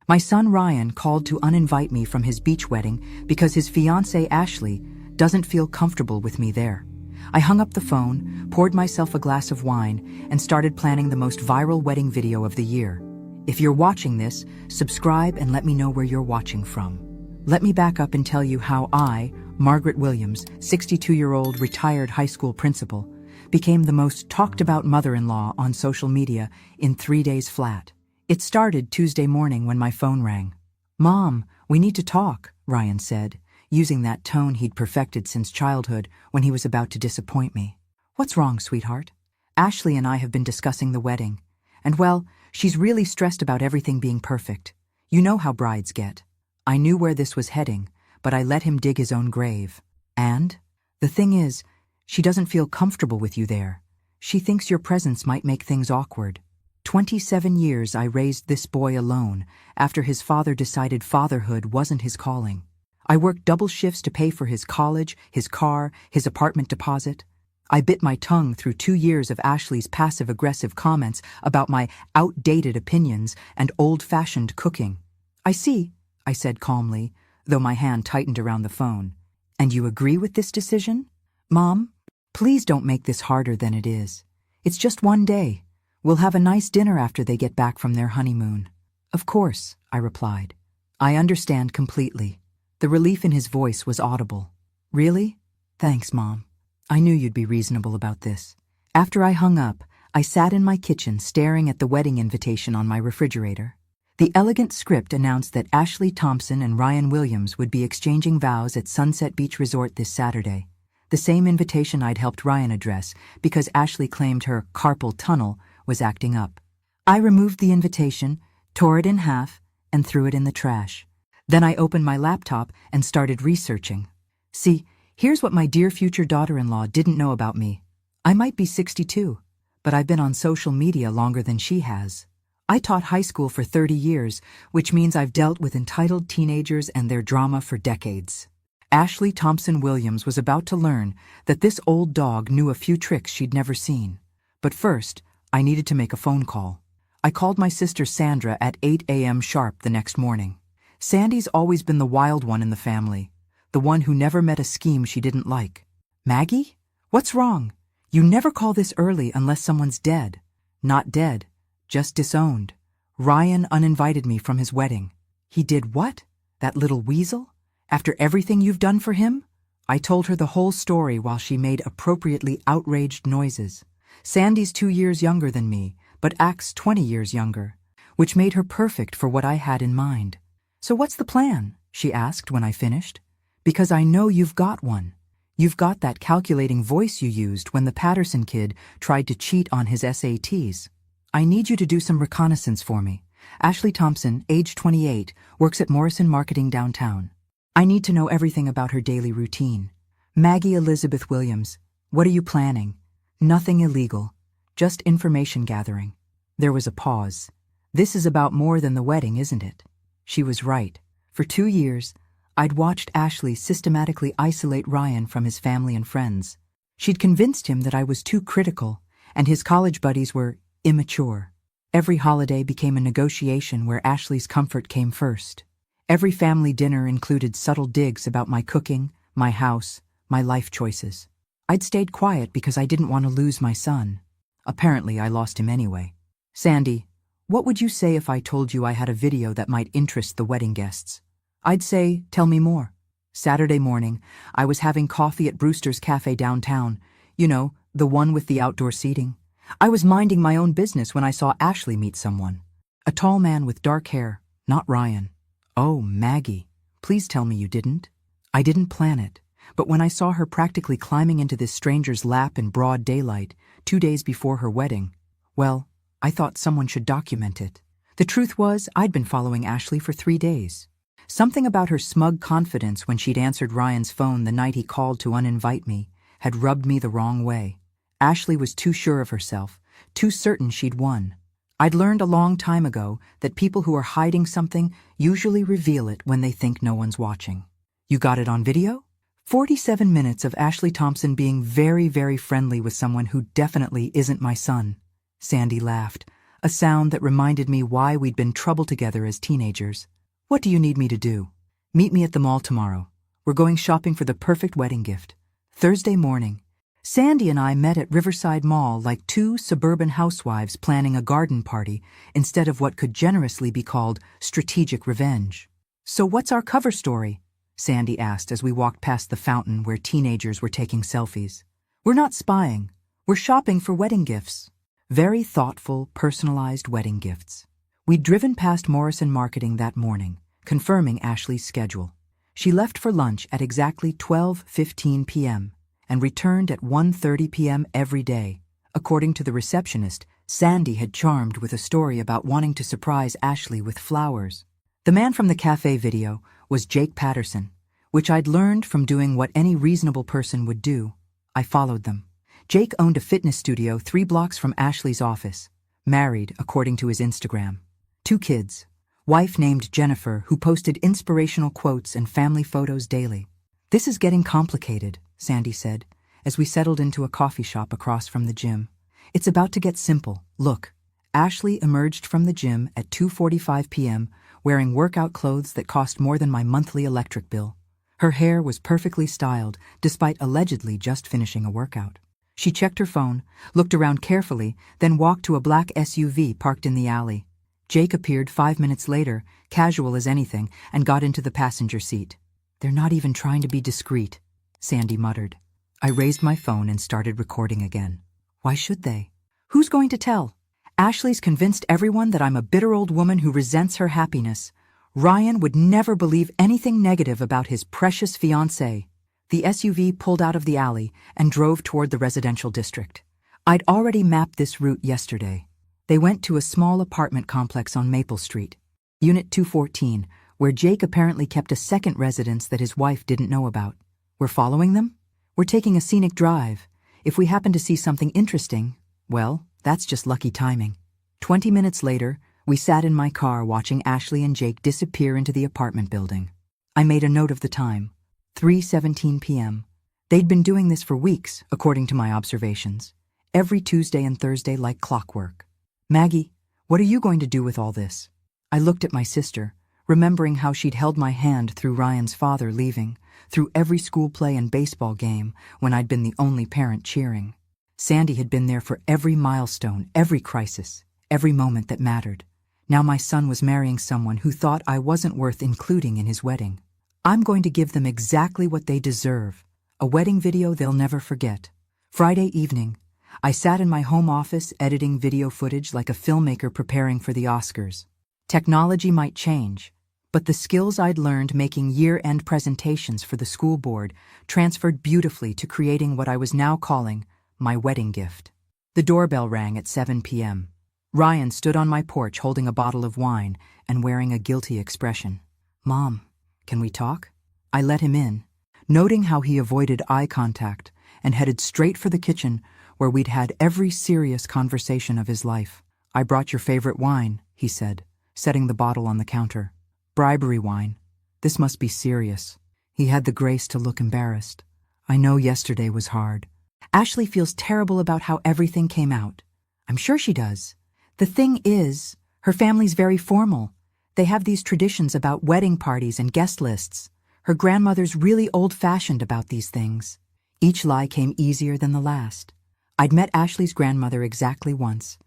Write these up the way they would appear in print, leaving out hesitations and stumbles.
My son Ryan called to uninvite me from his beach wedding because his fiancée Ashley doesn't feel comfortable with me there. I hung up the phone, poured myself a glass of wine, and started planning the most viral wedding video of the year. If you're watching this, subscribe and let me know where you're watching from. Let me back up and tell you how I, Margaret Williams, 62-year-old retired high school principal, became the most talked about mother-in-law on social media in 3 days flat. It started Tuesday morning when my phone rang. "Mom, we need to talk," Ryan said, using that tone he'd perfected since childhood when he was about to disappoint me. "What's wrong, sweetheart?" "Ashley and I have been discussing the wedding. And well, she's really stressed about everything being perfect. You know how brides get." I knew where this was heading, but I let him dig his own grave. "And? The thing is, she doesn't feel comfortable with you there. She thinks your presence might make things awkward. 27 years I raised this boy alone after his father decided fatherhood wasn't his calling. I worked double shifts to pay for his college, his car, his apartment deposit. I bit my tongue through 2 years of Ashley's passive-aggressive comments about my outdated opinions and old-fashioned cooking. "I see," I said calmly, though my hand tightened around the phone. "And you agree with this decision?" "Mom, please don't make this harder than it is. It's just one day. We'll have a nice dinner after they get back from their honeymoon." "Of course," I replied. "I understand completely." The relief in his voice was audible. "Really? Thanks, Mom. I knew you'd be reasonable about this." After I hung up, I sat in my kitchen staring at the wedding invitation on my refrigerator. The elegant script announced that Ashley Thompson and Ryan Williams would be exchanging vows at Sunset Beach Resort this Saturday, the same invitation I'd helped Ryan address because Ashley claimed her carpal tunnel was acting up. I removed the invitation, tore it in half, and threw it in the trash. Then I opened my laptop and started researching. See, here's what my dear future daughter-in-law didn't know about me. I might be 62, but I've been on social media longer than she has. I taught high school for 30 years, which means I've dealt with entitled teenagers and their drama for decades. Ashley Thompson Williams was about to learn that this old dog knew a few tricks she'd never seen. But first, I needed to make a phone call. I called my sister Sandra at 8 a.m. sharp the next morning. Sandy's always been the wild one in the family, the one who never met a scheme she didn't like. "Maggie? What's wrong? You never call this early unless someone's dead." "Not dead, just disowned. Ryan uninvited me from his wedding." "He did what? That little weasel? After everything you've done for him?" I told her the whole story while she made appropriately outraged noises. Sandy's 2 years younger than me, but acts 20 years younger, which made her perfect for what I had in mind. "So what's the plan?" she asked when I finished. "Because I know you've got one. You've got that calculating voice you used when the Patterson kid tried to cheat on his SATs. I need you to do some reconnaissance for me. Ashley Thompson, age 28, works at Morrison Marketing downtown. I need to know everything about her daily routine. Maggie Elizabeth Williams, what are you planning? Nothing illegal, just information gathering." There was a pause. "This is about more than the wedding, isn't it?" She was right. For 2 years, I'd watched Ashley systematically isolate Ryan from his family and friends. She'd convinced him that I was too critical, and his college buddies were immature. Every holiday became a negotiation where Ashley's comfort came first. Every family dinner included subtle digs about my cooking, my house, my life choices. I'd stayed quiet because I didn't want to lose my son. Apparently, I lost him anyway. "Sandy, what would you say if I told you I had a video that might interest the wedding guests?" I'd say, "Tell me more." Saturday morning, I was having coffee at Brewster's Cafe downtown. You know, the one with the outdoor seating. I was minding my own business when I saw Ashley meet someone. A tall man with dark hair, not Ryan. "Oh, Maggie, please tell me you didn't." I didn't plan it, but when I saw her practically climbing into this stranger's lap in broad daylight, 2 days before her wedding, well, I thought someone should document it. The truth was, I'd been following Ashley for 3 days. Something about her smug confidence when she'd answered Ryan's phone the night he called to uninvite me had rubbed me the wrong way. Ashley was too sure of herself, too certain she'd won. I'd learned a long time ago that people who are hiding something usually reveal it when they think no one's watching. "You got it on video?" 47 minutes of Ashley Thompson being very, very friendly with someone who definitely isn't my son. Sandy laughed. a sound that reminded me why we'd been trouble together as teenagers. "What do you need me to do?" "Meet me at the mall tomorrow. We're going shopping for the perfect wedding gift." Thursday morning, Sandy and I met at Riverside Mall like two suburban housewives planning a garden party instead of what could generously be called strategic revenge. "So what's our cover story?" Sandy asked as we walked past the fountain where teenagers were taking selfies. "We're not spying. We're shopping for wedding gifts." Very thoughtful, personalized wedding gifts. We'd driven past Morrison Marketing that morning, confirming Ashley's schedule. She left for lunch at exactly 12:15 p.m. and returned at 1:30 p.m. every day. According to the receptionist, Sandy had charmed with a story about wanting to surprise Ashley with flowers. The man from the cafe video was Jake Patterson, which I'd learned from doing what any reasonable person would do. I followed them. Jake owned a fitness studio 3 blocks from Ashley's office, married according to his Instagram. 2 kids, wife named Jennifer who posted inspirational quotes and family photos daily. "This is getting complicated," Sandy said, as we settled into a coffee shop across from the gym. "It's about to get simple. Look." Ashley emerged from the gym at 2:45 p.m. wearing workout clothes that cost more than my monthly electric bill. Her hair was perfectly styled, despite allegedly just finishing a workout. She checked her phone, looked around carefully, then walked to a black SUV parked in the alley. Jake appeared 5 minutes later, casual as anything, and got into the passenger seat. "They're not even trying to be discreet," Sandy muttered. I raised my phone and started recording again. Why should they? Who's going to tell? Ashley's convinced everyone that I'm a bitter old woman who resents her happiness. Ryan would never believe anything negative about his precious fiancée. The SUV pulled out of the alley and drove toward the residential district. I'd already mapped this route yesterday. They went to a small apartment complex on Maple Street, Unit 214, where Jake apparently kept a second residence that his wife didn't know about. We're following them? We're taking a scenic drive. If we happen to see something interesting, well, that's just lucky timing. 20 minutes later, we sat in my car watching Ashley and Jake disappear into the apartment building. I made a note of the time. 3:17 p.m. They'd been doing this for weeks, according to my observations. Every Tuesday and Thursday like clockwork. "Maggie, what are you going to do with all this?" I looked at my sister, remembering how she'd held my hand through Ryan's father leaving, through every school play and baseball game when I'd been the only parent cheering. Sandy had been there for every milestone, every crisis, every moment that mattered. Now my son was marrying someone who thought I wasn't worth including in his wedding. I'm going to give them exactly what they deserve, a wedding video they'll never forget. Friday evening, I sat in my home office editing video footage like a filmmaker preparing for the Oscars. Technology might change, but the skills I'd learned making year-end presentations for the school board transferred beautifully to creating what I was now calling my wedding gift. The doorbell rang at 7 p.m. Ryan stood on my porch holding a bottle of wine and wearing a guilty expression. "Mom, can we talk?" I let him in, noting how he avoided eye contact and headed straight for the kitchen where we'd had every serious conversation of his life. "I brought your favorite wine," he said, setting the bottle on the counter. "Bribery wine. This must be serious." He had the grace to look embarrassed. "I know yesterday was hard. Ashley feels terrible about how everything came out. I'm sure she does. The thing is, her family's very formal. They have these traditions about wedding parties and guest lists. Her grandmother's really old-fashioned about these things." Each lie came easier than the last. I'd met Ashley's grandmother exactly once.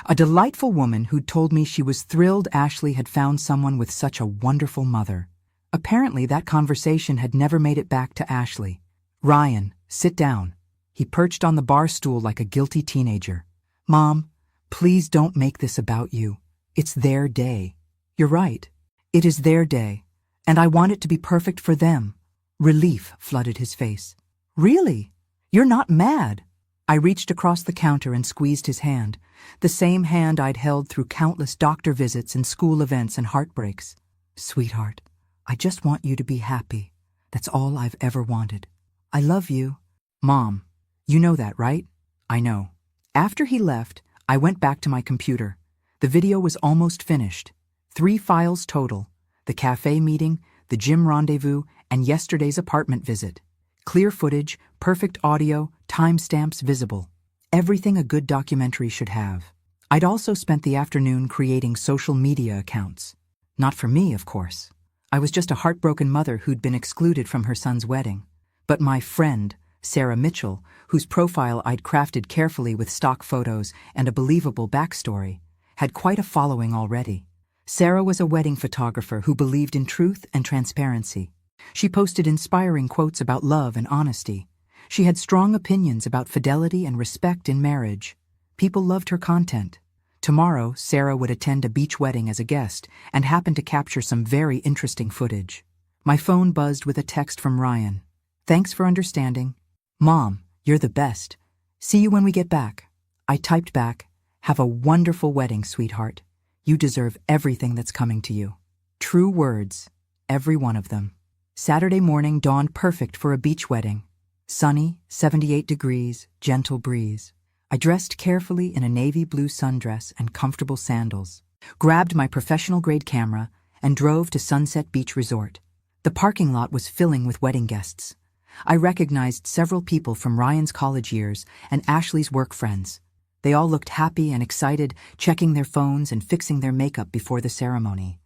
A delightful woman who'd told me she was thrilled Ashley had found someone with such a wonderful mother. Apparently that conversation had never made it back to Ashley. "Ryan, sit down." He perched on the bar stool like a guilty teenager. "Mom, please don't make this about you. It's their day." "You're right. It is their day, and I want it to be perfect for them." Relief flooded his face. "Really? You're not mad?" I reached across the counter and squeezed his hand, the same hand I'd held through countless doctor visits and school events and heartbreaks. "Sweetheart, I just want you to be happy. That's all I've ever wanted. I love you." "Mom, you know that, right?" "I know." After he left, I went back to my computer. The video was almost finished. 3 files total: the cafe meeting, the gym rendezvous, and yesterday's apartment visit. Clear footage, perfect audio, timestamps visible. Everything a good documentary should have. I'd also spent the afternoon creating social media accounts. Not for me, of course. I was just a heartbroken mother who'd been excluded from her son's wedding. But my friend, Sarah Mitchell, whose profile I'd crafted carefully with stock photos and a believable backstory, had quite a following already. Sarah was a wedding photographer who believed in truth and transparency. She posted inspiring quotes about love and honesty. She had strong opinions about fidelity and respect in marriage. People loved her content. Tomorrow, Sarah would attend a beach wedding as a guest and happened to capture some very interesting footage. My phone buzzed with a text from Ryan. "Thanks for understanding. Mom, you're the best. See you when we get back." I typed back, "Have a wonderful wedding, sweetheart. You deserve everything that's coming to you." True words, every one of them. Saturday morning dawned perfect for a beach wedding. Sunny, 78 degrees, gentle breeze. I dressed carefully in a navy blue sundress and comfortable sandals, grabbed my professional-grade camera, and drove to Sunset Beach Resort. The parking lot was filling with wedding guests. I recognized several people from Ryan's college years and Ashley's work friends. They all looked happy and excited, checking their phones and fixing their makeup before the ceremony.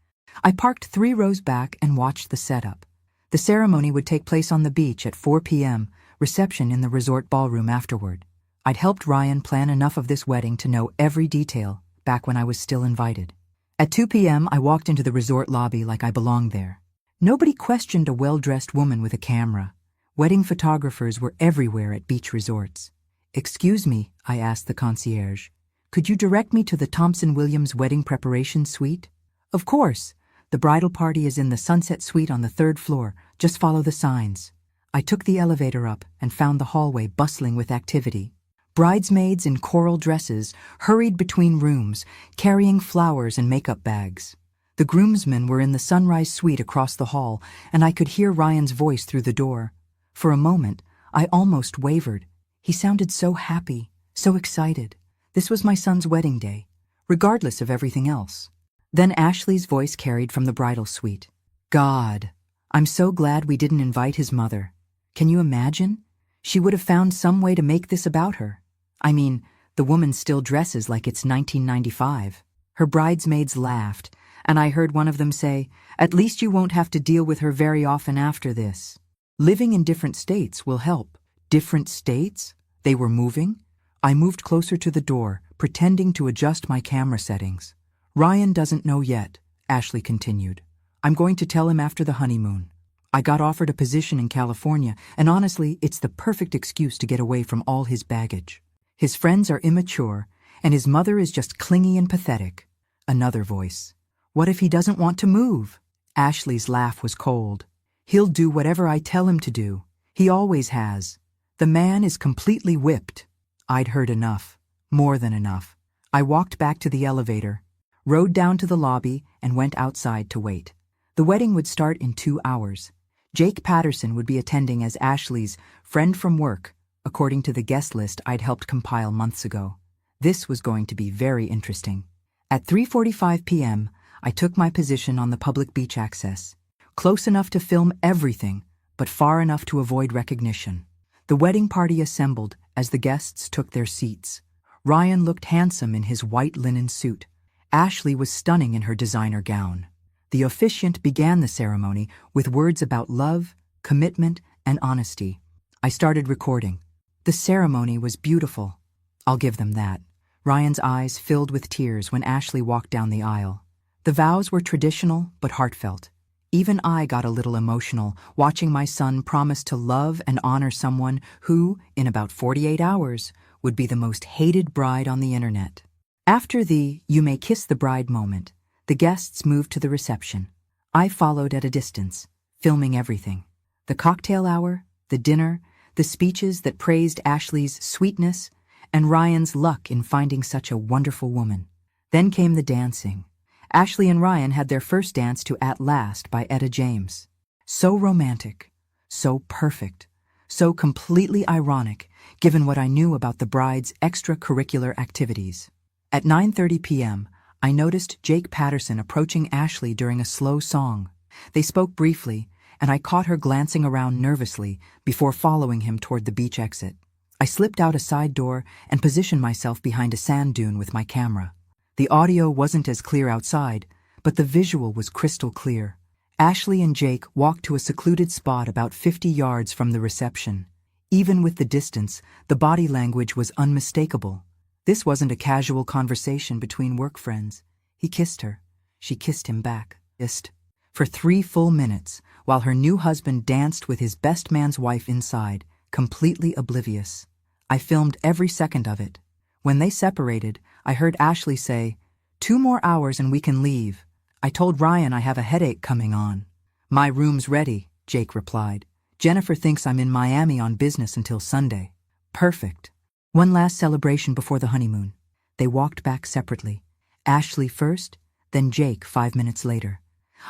I parked 3 rows back and watched the setup. The ceremony would take place on the beach at 4 p.m., reception in the resort ballroom afterward. I'd helped Ryan plan enough of this wedding to know every detail back when I was still invited. At 2 p.m., I walked into the resort lobby like I belonged there. Nobody questioned a well-dressed woman with a camera. Wedding photographers were everywhere at beach resorts. "Excuse me," I asked the concierge. "Could you direct me to the Thompson Williams wedding preparation suite?" "Of course. The bridal party is in the Sunset Suite on the 3rd floor. Just follow the signs." I took the elevator up and found the hallway bustling with activity. Bridesmaids in coral dresses hurried between rooms, carrying flowers and makeup bags. The groomsmen were in the sunrise suite across the hall, and I could hear Ryan's voice through the door. For a moment, I almost wavered. He sounded so happy, so excited. This was my son's wedding day, regardless of everything else. Then Ashley's voice carried from the bridal suite. "God, I'm so glad we didn't invite his mother. Can you imagine? She would have found some way to make this about her. I mean, the woman still dresses like it's 1995. Her bridesmaids laughed, and I heard one of them say, "At least you won't have to deal with her very often after this." Living in different states will help. Different states? They were moving? I moved closer to the door, pretending to adjust my camera settings. "Ryan doesn't know yet," Ashley continued. "I'm going to tell him after the honeymoon. I got offered a position in California, and honestly, it's the perfect excuse to get away from all his baggage. His friends are immature, and his mother is just clingy and pathetic." Another voice. "What if he doesn't want to move?" Ashley's laugh was cold. "He'll do whatever I tell him to do. He always has. The man is completely whipped." I'd heard enough. More than enough. I walked back to the elevator, rode down to the lobby, and went outside to wait. The wedding would start in 2 hours. Jake Patterson would be attending as Ashley's friend from work, according to the guest list I'd helped compile months ago. This was going to be very interesting. At 3:45 p.m., I took my position on the public beach access, close enough to film everything, but far enough to avoid recognition. The wedding party assembled as the guests took their seats. Ryan looked handsome in his white linen suit. Ashley was stunning in her designer gown. The officiant began the ceremony with words about love, commitment, and honesty. I started recording. The ceremony was beautiful. I'll give them that. Ryan's eyes filled with tears when Ashley walked down the aisle. The vows were traditional but heartfelt. Even I got a little emotional watching my son promise to love and honor someone who, in about 48 hours, would be the most hated bride on the internet. After the "you may kiss the bride" moment, the guests moved to the reception. I followed at a distance, filming everything. The cocktail hour, the dinner, the speeches that praised Ashley's sweetness, and Ryan's luck in finding such a wonderful woman. Then came the dancing. Ashley and Ryan had their first dance to "At Last" by Etta James. So romantic, so perfect, so completely ironic, given what I knew about the bride's extracurricular activities. At 9:30 p.m., I noticed Jake Patterson approaching Ashley during a slow song. They spoke briefly, and I caught her glancing around nervously before following him toward the beach exit. I slipped out a side door and positioned myself behind a sand dune with my camera. The audio wasn't as clear outside, but the visual was crystal clear. Ashley and Jake walked to a secluded spot about 50 yards from the reception. Even with the distance, the body language was unmistakable. This wasn't a casual conversation between work friends. He kissed her. She kissed him back. Kissed. For 3 full minutes, while her new husband danced with his best man's wife inside, completely oblivious. I filmed every second of it. When they separated, I heard Ashley say, "2 more hours and we can leave. I told Ryan I have a headache coming on." "My room's ready," Jake replied. "Jennifer thinks I'm in Miami on business until Sunday." Perfect. One last celebration before the honeymoon. They walked back separately. Ashley first, then Jake 5 minutes later.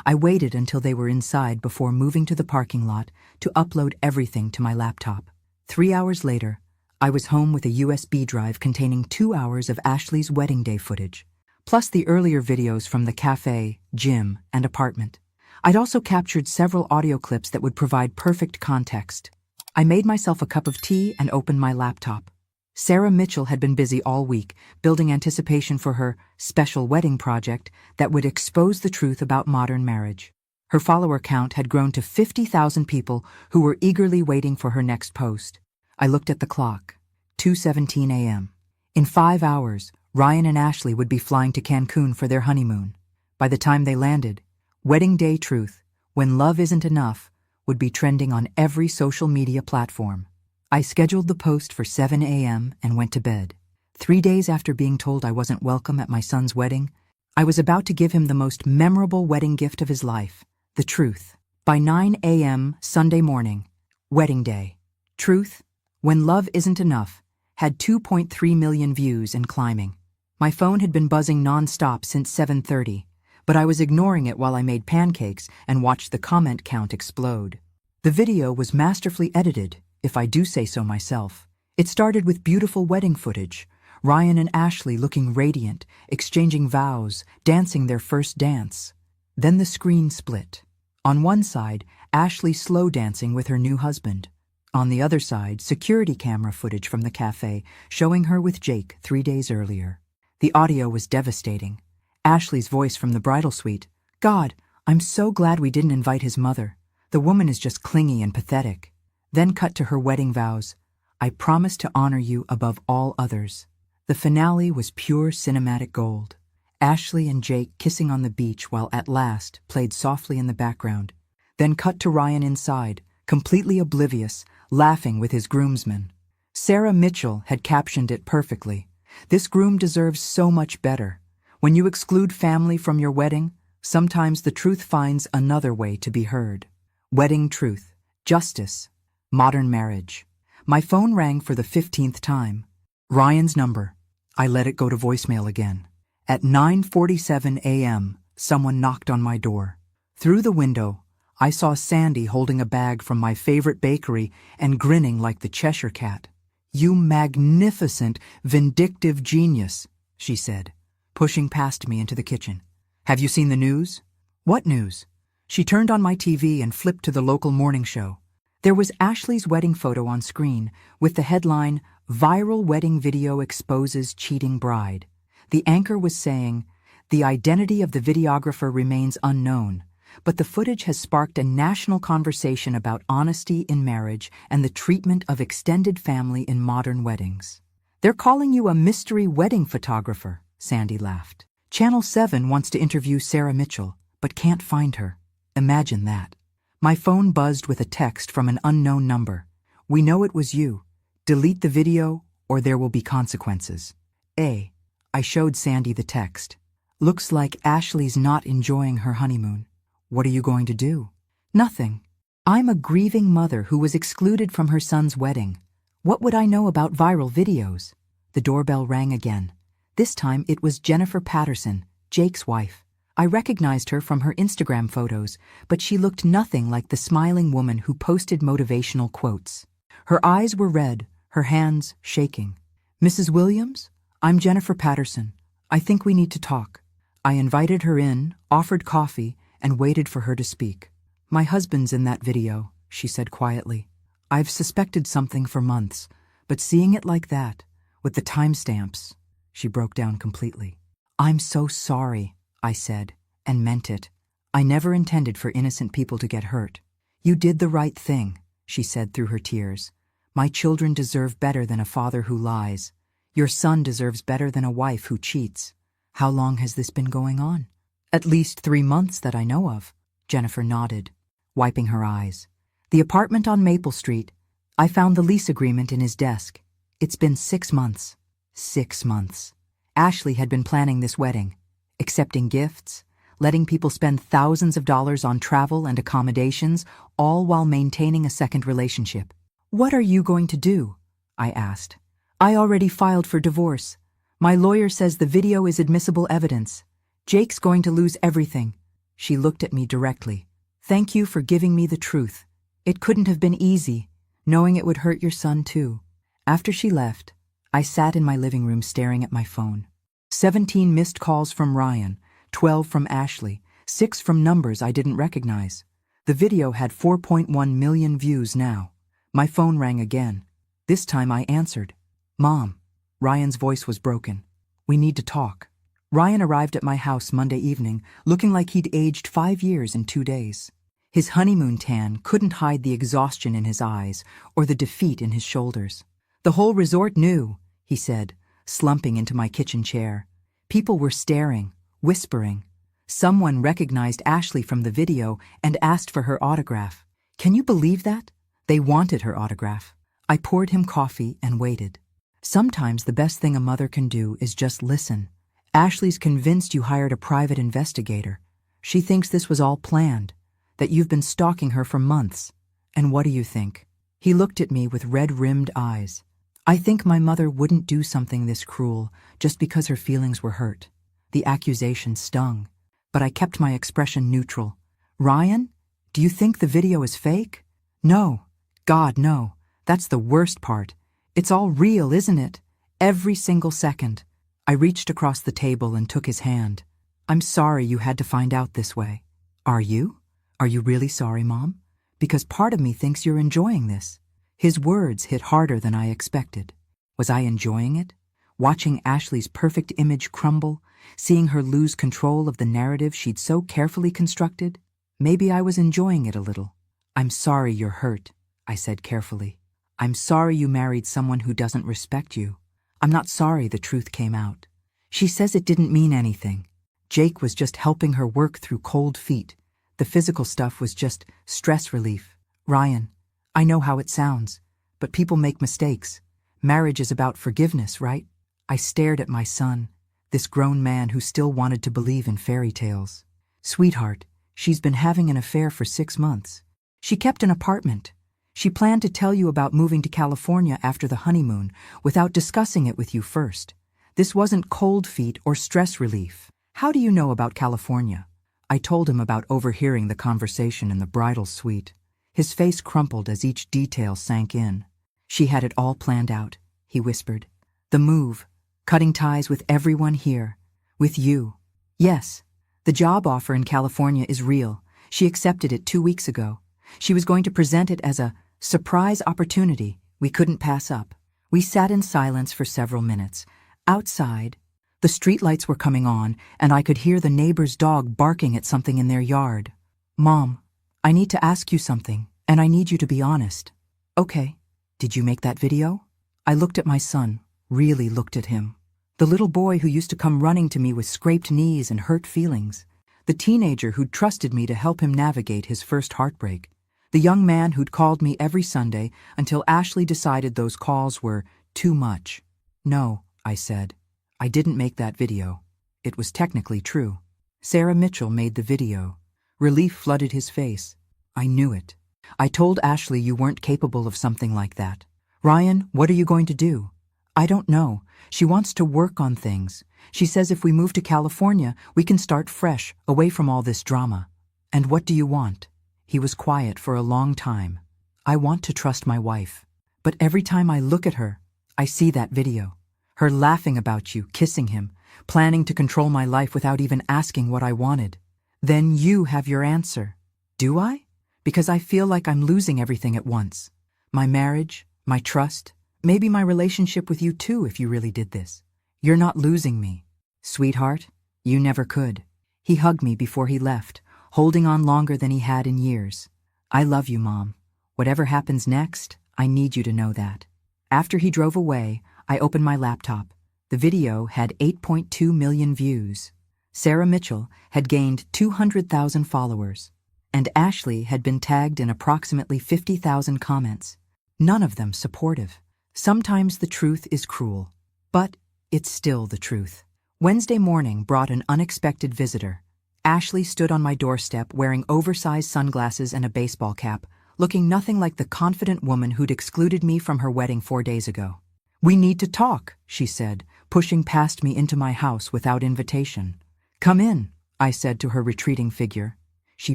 I waited until they were inside before moving to the parking lot to upload everything to my laptop. 3 hours later, I was home with a USB drive containing 2 hours of Ashley's wedding day footage, plus the earlier videos from the cafe, gym, and apartment. I'd also captured several audio clips that would provide perfect context. I made myself a cup of tea and opened my laptop. Sarah Mitchell had been busy all week, building anticipation for her special wedding project that would expose the truth about modern marriage. Her follower count had grown to 50,000 people who were eagerly waiting for her next post. I looked at the clock. 2:17 a.m. In 5 hours, Ryan and Ashley would be flying to Cancun for their honeymoon. By the time they landed, Wedding Day Truth, When Love Isn't Enough, would be trending on every social media platform. I scheduled the post for 7 a.m. and went to bed. 3 days after being told I wasn't welcome at my son's wedding, I was about to give him the most memorable wedding gift of his life, the truth. By 9 a.m. Sunday morning, Wedding Day, Truth, When Love Isn't Enough, had 2.3 million views and climbing. My phone had been buzzing non-stop since 7:30, but I was ignoring it while I made pancakes and watched the comment count explode. The video was masterfully edited, if I do say so myself. It started with beautiful wedding footage, Ryan and Ashley looking radiant, exchanging vows, dancing their first dance. Then the screen split. On one side, Ashley slow dancing with her new husband. On the other side, security camera footage from the cafe showing her with Jake 3 days earlier. The audio was devastating. Ashley's voice from the bridal suite, "God, I'm so glad we didn't invite his mother. The woman is just clingy and pathetic." Then cut to her wedding vows, "I promise to honor you above all others." The finale was pure cinematic gold. Ashley and Jake kissing on the beach while At Last played softly in the background. Then cut to Ryan inside, completely oblivious, laughing with his groomsmen. Sarah Mitchell had captioned it perfectly. "This groom deserves so much better. When you exclude family from your wedding, sometimes the truth finds another way to be heard." Wedding truth, justice, modern marriage. My phone rang for the 15th time. Ryan's number. I let it go to voicemail again. At 9:47 a.m., someone knocked on my door. Through the window, I saw Sandy holding a bag from my favorite bakery and grinning like the Cheshire Cat. "You magnificent, vindictive genius," she said, pushing past me into the kitchen. "Have you seen the news?" "What news?" She turned on my TV and flipped to the local morning show. There was Ashley's wedding photo on screen with the headline, "Viral Wedding Video Exposes Cheating Bride." The anchor was saying, "The identity of the videographer remains unknown, but the footage has sparked a national conversation about honesty in marriage and the treatment of extended family in modern weddings." "They're calling you a mystery wedding photographer," Sandy laughed. "Channel 7 wants to interview Sarah Mitchell, but can't find her. Imagine that." My phone buzzed with a text from an unknown number. "We know it was you. Delete the video or there will be consequences." I showed Sandy the text. "Looks like Ashley's not enjoying her honeymoon. What are you going to do?" "Nothing. I'm a grieving mother who was excluded from her son's wedding. What would I know about viral videos?" The doorbell rang again. This time it was Jennifer Patterson, Jake's wife. I recognized her from her Instagram photos, but she looked nothing like the smiling woman who posted motivational quotes. Her eyes were red, her hands shaking. "Mrs. Williams, I'm Jennifer Patterson. I think we need to talk." I invited her in, offered coffee, and waited for her to speak. "My husband's in that video," she said quietly. "I've suspected something for months, But seeing it like that, with the timestamps, she broke down completely. "I'm so sorry," I said, and meant it. "I never intended for innocent people to get hurt." "You did the right thing," she said through her tears. "My children deserve better than a father who lies. Your son deserves better than a wife who cheats." "How long has this been going on?" "At least 3 months that I know of." Jennifer nodded, wiping her eyes. "The apartment on Maple Street. I found the lease agreement in his desk. It's been 6 months." 6 months. Ashley had been planning this wedding, accepting gifts, letting people spend thousands of dollars on travel and accommodations, all while maintaining a second relationship. "What are you going to do?" I asked. "I already filed for divorce. My lawyer says the video is admissible evidence. Jake's going to lose everything." She looked at me directly. "Thank you for giving me the truth. It couldn't have been easy, knowing it would hurt your son too." After she left, I sat in my living room staring at my phone. 17 missed calls from Ryan, 12 from Ashley, 6 from numbers I didn't recognize. The video had 4.1 million views now. My phone rang again. This time I answered. "Mom." Ryan's voice was broken. "We need to talk." Ryan arrived at my house Monday evening, looking like he'd aged 5 years in 2 days. His honeymoon tan couldn't hide the exhaustion in his eyes or the defeat in his shoulders. "The whole resort knew," he said, slumping into my kitchen chair. People were staring, whispering. Someone recognized Ashley from the video and asked for her autograph. Can you believe that? They wanted her autograph. I poured him coffee and waited. Sometimes the best thing a mother can do is just listen. Ashley's convinced you hired a private investigator. She thinks this was all planned, that you've been stalking her for months. And what do you think? He looked at me with red-rimmed eyes. I think my mother wouldn't do something this cruel just because her feelings were hurt. The accusation stung, but I kept my expression neutral. "Ryan, do you think the video is fake?" "No. God, no. That's the worst part. It's all real, isn't it? Every single second." I reached across the table and took his hand. "I'm sorry you had to find out this way." "Are you? Are you really sorry, Mom? Because part of me thinks you're enjoying this." His words hit harder than I expected. Was I enjoying it? Watching Ashley's perfect image crumble, seeing her lose control of the narrative she'd so carefully constructed? Maybe I was enjoying it a little. "I'm sorry you're hurt," I said carefully. "I'm sorry you married someone who doesn't respect you. I'm not sorry the truth came out." She says it didn't mean anything. Jake was just helping her work through cold feet. The physical stuff was just stress relief. "Ryan, I know how it sounds, but people make mistakes. Marriage is about forgiveness, right?" I stared at my son, this grown man who still wanted to believe in fairy tales. "Sweetheart, she's been having an affair for 6 months. She kept an apartment. She planned to tell you about moving to California after the honeymoon without discussing it with you first. This wasn't cold feet or stress relief. How do you know about California?" I told him about overhearing the conversation in the bridal suite. His face crumpled as each detail sank in. "She had it all planned out," he whispered. "The move, cutting ties with everyone here, with you. Yes, the job offer in California is real. She accepted it 2 weeks ago. She was going to present it as a surprise opportunity we couldn't pass up." We sat in silence for several minutes. Outside, the streetlights were coming on, and I could hear the neighbor's dog barking at something in their yard. "Mom, I need to ask you something, and I need you to be honest." "Okay. Did you make that video?" I looked at my son, really looked at him. The little boy who used to come running to me with scraped knees and hurt feelings. The teenager who'd trusted me to help him navigate his first heartbreak. The young man who'd called me every Sunday until Ashley decided those calls were too much. "No," I said. "I didn't make that video." It was technically true. Sarah Mitchell made the video. Relief flooded his face. "I knew it. I told Ashley you weren't capable of something like that." "Ryan, what are you going to do?" "I don't know. She wants to work on things. She says if we move to California, we can start fresh, away from all this drama." "And what do you want?" He was quiet for a long time. "I want to trust my wife. But every time I look at her, I see that video. Her laughing about you, kissing him, planning to control my life without even asking what I wanted. Then you have your answer." "Do I? Because I feel like I'm losing everything at once. My marriage, my trust, Maybe my relationship with you too if you really did this. You're not losing me. Sweetheart, you never could. He hugged me before he left, holding on longer than he had in years. I love you, Mom. Whatever happens next, I need you to know that. After he drove away, I opened my laptop. The video had 8.2 million views. Sarah Mitchell had gained 200,000 followers, and Ashley had been tagged in approximately 50,000 comments. None of them supportive. Sometimes the truth is cruel, but it's still the truth. Wednesday morning brought an unexpected visitor. Ashley stood on my doorstep wearing oversized sunglasses and a baseball cap, looking nothing like the confident woman who'd excluded me from her wedding 4 days ago. "We need to talk," she said, pushing past me into my house without invitation. "Come in," I said to her retreating figure. She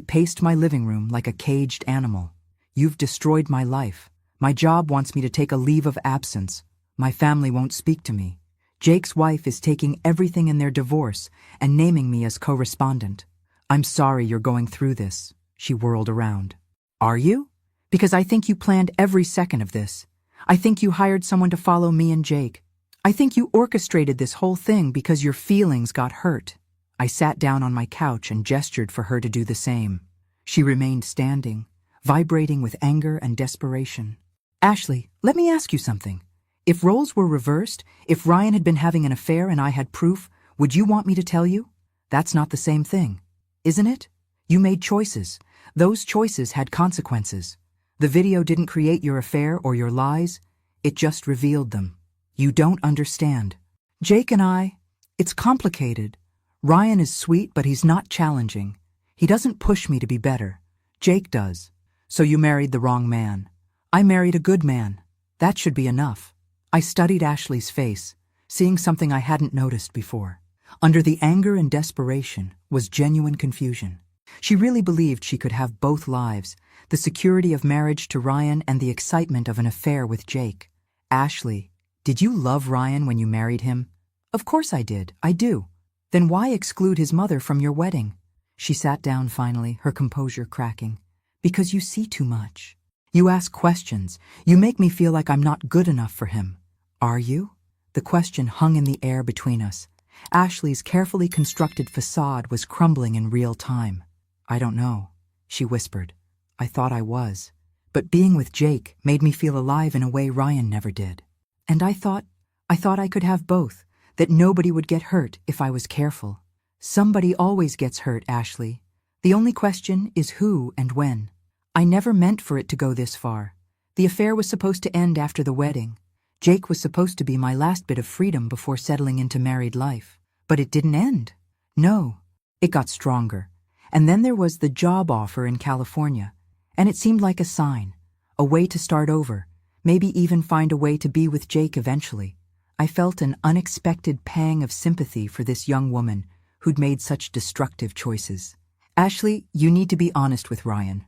paced my living room like a caged animal. "You've destroyed my life. My job wants me to take a leave of absence. My family won't speak to me. Jake's wife is taking everything in their divorce and naming me as co-respondent. I'm sorry you're going through this." She whirled around. "Are you? Because I think you planned every second of this. I think you hired someone to follow me and Jake. I think you orchestrated this whole thing because your feelings got hurt." I sat down on my couch and gestured for her to do the same. She remained standing, vibrating with anger and desperation. "Ashley, let me ask you something. If roles were reversed, if Ryan had been having an affair and I had proof, would you want me to tell you? That's not the same thing, isn't it? You made choices. Those choices had consequences. The video didn't create your affair or your lies. It just revealed them. You don't understand. Jake and I, it's complicated. Ryan is sweet, but he's not challenging. He doesn't push me to be better. Jake does. So you married the wrong man. I married a good man. That should be enough." I studied Ashley's face, seeing something I hadn't noticed before. Under the anger and desperation was genuine confusion. She really believed she could have both lives, the security of marriage to Ryan and the excitement of an affair with Jake. "Ashley, did you love Ryan when you married him?" "Of course I did. I do." "Then why exclude his mother from your wedding?" She sat down finally, her composure cracking. "Because you see too much. You ask questions. You make me feel like I'm not good enough for him." "Are you?" The question hung in the air between us. Ashley's carefully constructed facade was crumbling in real time. "I don't know," she whispered. "I thought I was. But being with Jake made me feel alive in a way Ryan never did. And I thought I could have both, that nobody would get hurt if I was careful. Somebody always gets hurt, Ashley. The only question is who and when. I never meant for it to go this far. The affair was supposed to end after the wedding. Jake was supposed to be my last bit of freedom before settling into married life. But it didn't end. No, it got stronger. And then there was the job offer in California. And it seemed like a sign, a way to start over, maybe even find a way to be with Jake eventually. I felt an unexpected pang of sympathy for this young woman who'd made such destructive choices. "Ashley, you need to be honest with Ryan.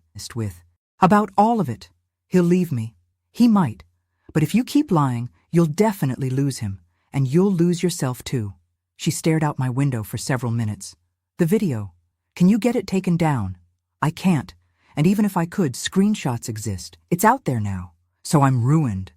About all of it. He'll leave me. He might. But if you keep lying, you'll definitely lose him, and you'll lose yourself too." She stared out my window for several minutes. "The video. Can you get it taken down?" "I can't. And even if I could, screenshots exist. It's out there now. So I'm ruined.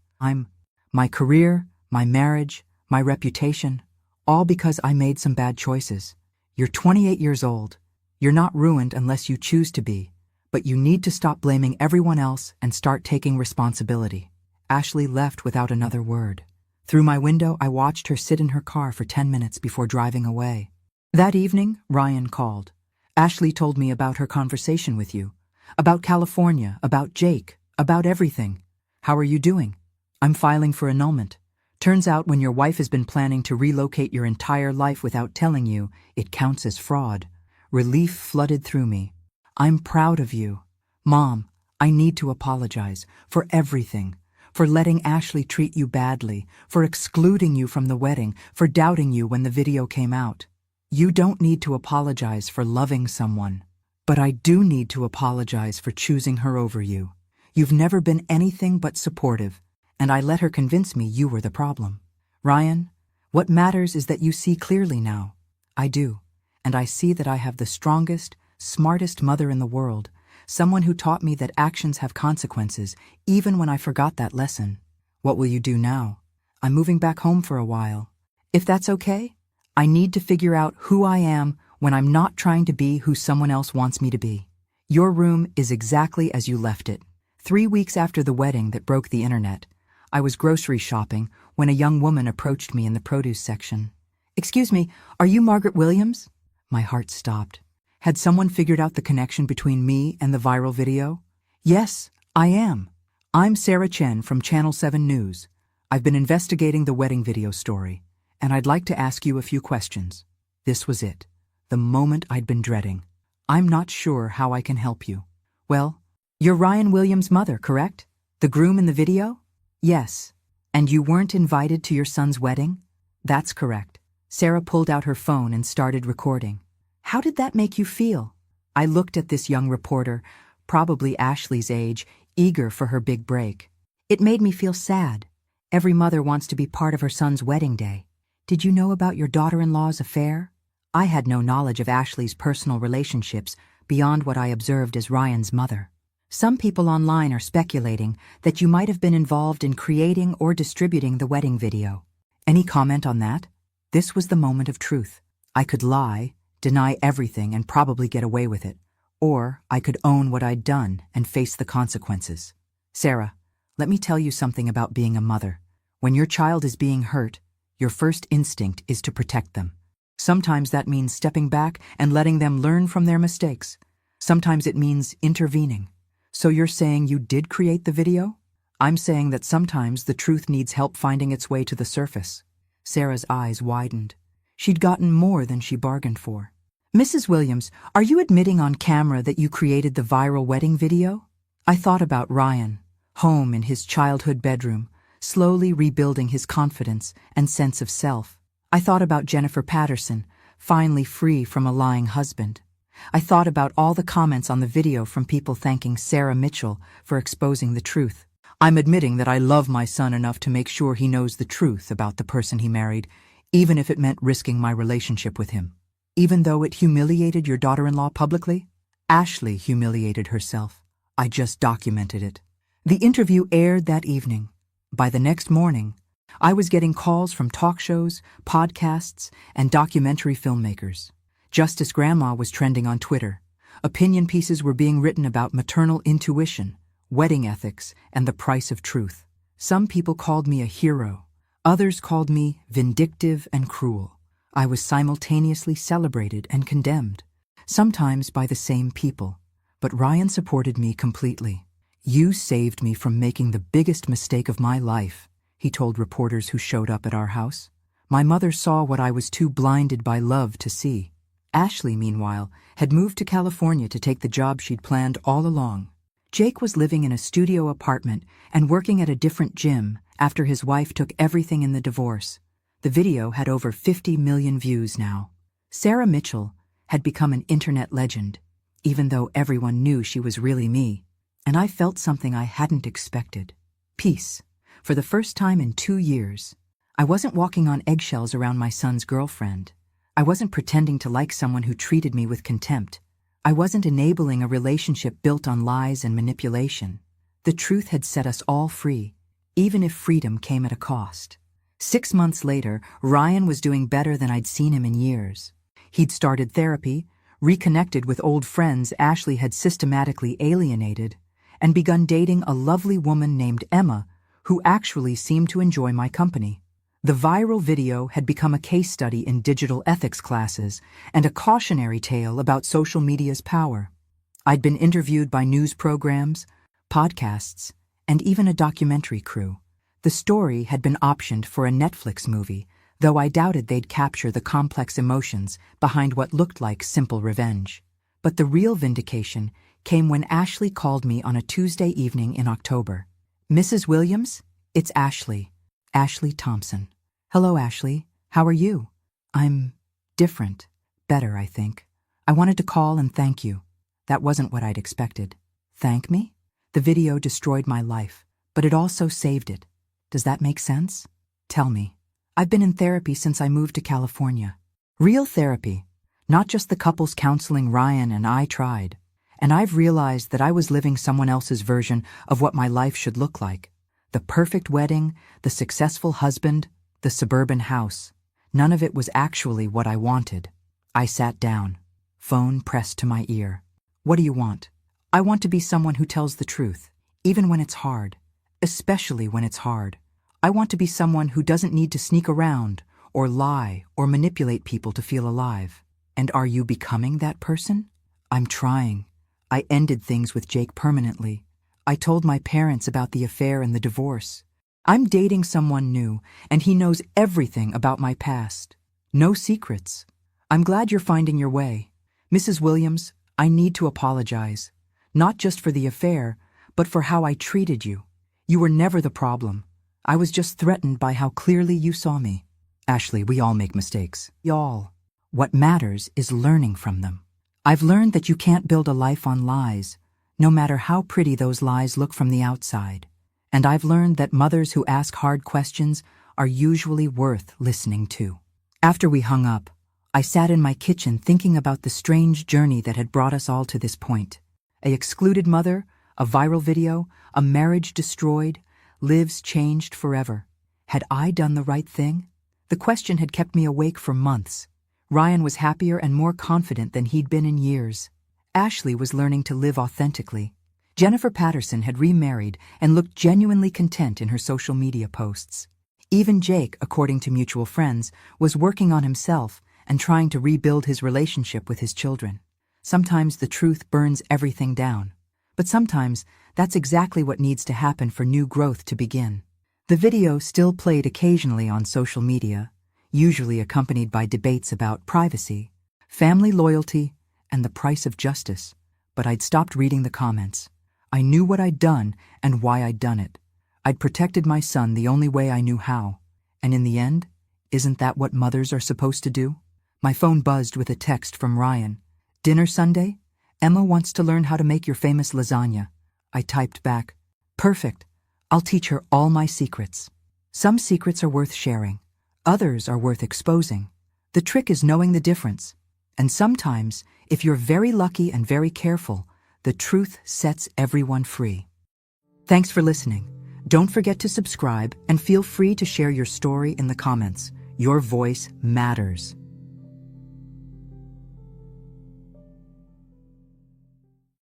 My career, my marriage, my reputation, all because I made some bad choices. You're 28 years old. You're not ruined unless you choose to be. But you need to stop blaming everyone else and start taking responsibility." Ashley left without another word. Through my window, I watched her sit in her car for 10 minutes before driving away. That evening, Ryan called. "Ashley told me about her conversation with you. About California, about Jake, about everything. How are you doing?" "I'm filing for annulment. Turns out when your wife has been planning to relocate your entire life without telling you, it counts as fraud." Relief flooded through me. "I'm proud of you. Mom, I need to apologize for everything. For letting Ashley treat you badly, for excluding you from the wedding, for doubting you when the video came out. You don't need to apologize for loving someone. But I do need to apologize for choosing her over you. You've never been anything but supportive, and I let her convince me you were the problem. Ryan, what matters is that you see clearly now. I do, and I see that I have the strongest, smartest mother in the world, someone who taught me that actions have consequences, even when I forgot that lesson. What will you do now? I'm moving back home for a while. If that's okay, I need to figure out who I am when I'm not trying to be who someone else wants me to be. Your room is exactly as you left it. 3 weeks after the wedding that broke the internet, I was grocery shopping when a young woman approached me in the produce section. "Excuse me, are you Margaret Williams?" My heart stopped. Had someone figured out the connection between me and the viral video? "Yes, I am. I'm Sarah Chen from Channel 7 News. I've been investigating the wedding video story, and I'd like to ask you a few questions." This was it, the moment I'd been dreading. "I'm not sure how I can help you." "Well, you're Ryan Williams' mother, correct? The groom in the video?" "Yes. And you weren't invited to your son's wedding?" "That's correct." Sarah pulled out her phone and started recording. "How did that make you feel?" I looked at this young reporter, probably Ashley's age, eager for her big break. "It made me feel sad. Every mother wants to be part of her son's wedding day. Did you know about your daughter-in-law's affair?" I had no knowledge of Ashley's personal relationships beyond what I observed as Ryan's mother. "Some people online are speculating that you might have been involved in creating or distributing the wedding video. Any comment on that?" This was the moment of truth. I could lie, deny everything, and probably get away with it. Or I could own what I'd done and face the consequences. "Sarah, let me tell you something about being a mother. When your child is being hurt, your first instinct is to protect them. Sometimes that means stepping back and letting them learn from their mistakes. Sometimes it means intervening. So you're saying you did create the video?" "I'm saying that sometimes the truth needs help finding its way to the surface." Sarah's eyes widened. She'd gotten more than she bargained for. "Mrs. Williams, are you admitting on camera that you created the viral wedding video?" I thought about Ryan, home in his childhood bedroom, slowly rebuilding his confidence and sense of self. I thought about Jennifer Patterson, finally free from a lying husband. I thought about all the comments on the video from people thanking Sarah Mitchell for exposing the truth. "I'm admitting that I love my son enough to make sure he knows the truth about the person he married, even if it meant risking my relationship with him." "Even though it humiliated your daughter-in-law publicly?" "Ashley humiliated herself. I just documented it." The interview aired that evening. By the next morning, I was getting calls from talk shows, podcasts, and documentary filmmakers. Justice Grandma was trending on Twitter. Opinion pieces were being written about maternal intuition, wedding ethics, and the price of truth. Some people called me a hero. Others called me vindictive and cruel. I was simultaneously celebrated and condemned, sometimes by the same people. But Ryan supported me completely. "You saved me from making the biggest mistake of my life," he told reporters who showed up at our house. "My mother saw what I was too blinded by love to see." Ashley, meanwhile, had moved to California to take the job she'd planned all along. Jake was living in a studio apartment and working at a different gym after his wife took everything in the divorce. The video had over 50 million views now. Sarah Mitchell had become an internet legend, even though everyone knew she was really me. And I felt something I hadn't expected. Peace. For the first time in 2 years. I wasn't walking on eggshells around my son's girlfriend. I wasn't pretending to like someone who treated me with contempt. I wasn't enabling a relationship built on lies and manipulation. The truth had set us all free, even if freedom came at a cost. 6 months later, Ryan was doing better than I'd seen him in years. He'd started therapy, reconnected with old friends Ashley had systematically alienated, and begun dating a lovely woman named Emma, who actually seemed to enjoy my company. The viral video had become a case study in digital ethics classes and a cautionary tale about social media's power. I'd been interviewed by news programs, podcasts, and even a documentary crew. The story had been optioned for a Netflix movie, though I doubted they'd capture the complex emotions behind what looked like simple revenge. But the real vindication came when Ashley called me on a Tuesday evening in October. "Mrs. Williams, it's Ashley. Ashley Thompson." "Hello, Ashley. How are you?" "I'm different. Better, I think. I wanted to call and thank you." That wasn't what I'd expected. "Thank me?" "The video destroyed my life, but it also saved it. Does that make sense?" "Tell me." "I've been in therapy since I moved to California. Real therapy, not just the couples counseling Ryan and I tried. And I've realized that I was living someone else's version of what my life should look like. The perfect wedding, the successful husband, the suburban house. None of it was actually what I wanted. I sat down, phone pressed to my ear. What do you want? I want to be someone who tells the truth, even when it's hard, especially when it's hard. I want to be someone who doesn't need to sneak around, or lie, or manipulate people to feel alive. And are you becoming that person? I'm trying. I ended things with Jake permanently. I told my parents about the affair and the divorce. I'm dating someone new, and he knows everything about my past. No secrets. I'm glad you're finding your way. Mrs. Williams, I need to apologize. Not just for the affair, but for how I treated you. You were never the problem. I was just threatened by how clearly you saw me. Ashley, we all make mistakes. Y'all. What matters is learning from them. I've learned that you can't build a life on lies, no matter how pretty those lies look from the outside. And I've learned that mothers who ask hard questions are usually worth listening to. After we hung up, I sat in my kitchen thinking about the strange journey that had brought us all to this point. A excluded mother, a viral video, a marriage destroyed, lives changed forever. Had I done the right thing? The question had kept me awake for months. Ryan was happier and more confident than he'd been in years. Ashley was learning to live authentically. Jennifer Patterson had remarried and looked genuinely content in her social media posts. Even Jake, according to mutual friends, was working on himself and trying to rebuild his relationship with his children. Sometimes the truth burns everything down. But sometimes that's exactly what needs to happen for new growth to begin. The video still played occasionally on social media, usually accompanied by debates about privacy, family loyalty, and the price of justice. But I'd stopped reading the comments. I knew what I'd done and why I'd done it. I'd protected my son the only way I knew how. And in the end, isn't that what mothers are supposed to do? My phone buzzed with a text from Ryan. Dinner Sunday? Emma wants to learn how to make your famous lasagna. I typed back, perfect. I'll teach her all my secrets. Some secrets are worth sharing. Others are worth exposing. The trick is knowing the difference. And sometimes, if you're very lucky and very careful, the truth sets everyone free. Thanks for listening. Don't forget to subscribe and feel free to share your story in the comments. Your voice matters.